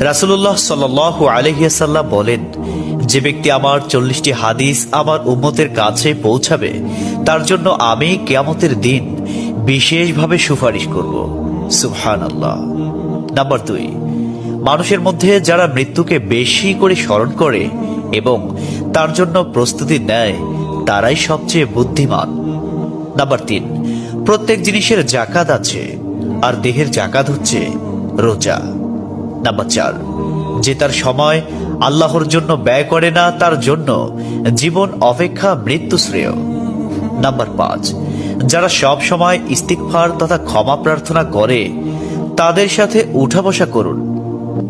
রাসূলুল্লাহ সাল্লাল্লাহু আলাইহি ওয়াসাল্লাম বলেন, যে ব্যক্তি আমার 40টি হাদিস আমার উম্মতের কাছে পৌঁছাবে তার জন্য আমি কিয়ামতের দিন বিশেষভাবে সুপারিশ করব। সুবহানাল্লাহ। নাম্বার 2, মানুষের মধ্যে যারা মৃত্যুকে বেশি করে স্মরণ করে এবং তার জন্য প্রস্তুতি নেয় তারাই সবচেয়ে বুদ্ধিমান। নাম্বার 3, প্রত্যেক জিনিসের জাকাত আছে, আর দেহের জাকাত হচ্ছে রোজা। নাম্বার 4, যে তার সময় আল্লাহর জন্য ব্যয় করে না তার জন্য জীবন অপেক্ষা মৃত্যু শ্রেয়। নাম্বার 5, যারা সব সময় ইস্তিগফার তথা ক্ষমা প্রার্থনা করে তাদের সাথে উঠা বসা করুন,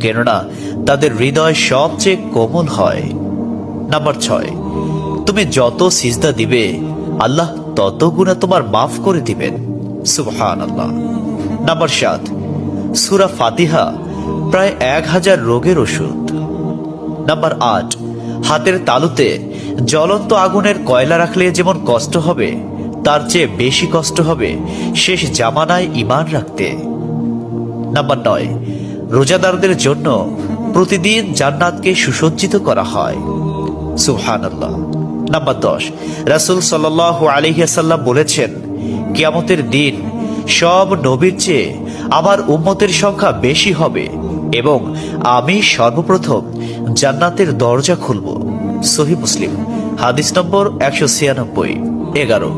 কেননা তাদের হৃদয় সবচেয়ে কোমল হয়। নাম্বার 6, তুমি যত সিজদা দিবে আল্লাহ তত গুণা তোমার মাফ করে দিবেন। সুবহানাল্লাহ। নাম্বার 7, সূরা ফাতিহা প্রায় 1000 রোগের ওষুধ। নাম্বার 8, হাতের তালুতে জ্বলন্ত আগুনের কয়লা রাখলে যেমন কষ্ট হবে তার চেয়ে বেশি কষ্ট হবে শেষ জামানায় ঈমান রাখতে। নাম্বার 9, রোজাদারদের জন্য প্রতিদিন জান্নাতকে সুসজ্জিত করা হয়। সুবহানাল্লাহ। নাম্বার 10, রাসূল সাল্লাল্লাহু আলাইহি ওয়াসাল্লাম বলেছেন, কিয়ামতের দিন সব নবীর চেয়ে আমার উম্মতের সংখ্যা বেশি হবে এবং আমি সর্বপ্রথম জান্নাতের দরজা খুলব। সহিহ মুসলিম, হাদিস নম্বর 196। 11